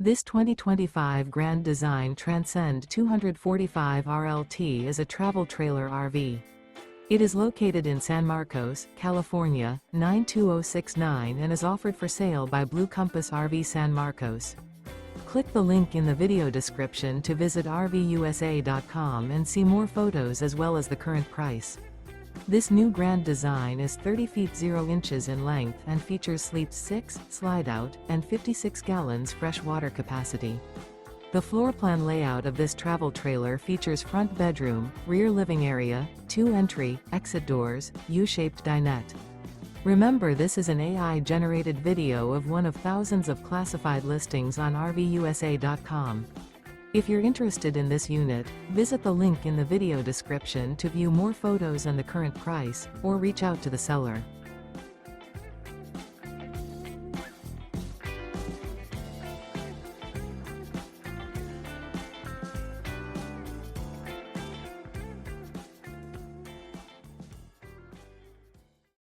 This 2025 Grand Design Transcend 245 RLT is a travel trailer RV. It is located in San Marcos, California, 92069 and is offered for sale by Blue Compass RV San Marcos. Click the link in the video description to visit RVUSA.com and see more photos as well as the current price. This new Grand Design is 30 feet 0 inches in length and features sleeps 6, Slideout, and 56 gallons fresh water capacity. The floor plan layout of this travel trailer features front bedroom, rear living area, 2 entry, exit doors, U-shaped dinette. Remember, this is an AI-generated video of one of thousands of classified listings on RVUSA.com. If you're interested in this unit, visit the link in the video description to view more photos and the current price, or reach out to the seller.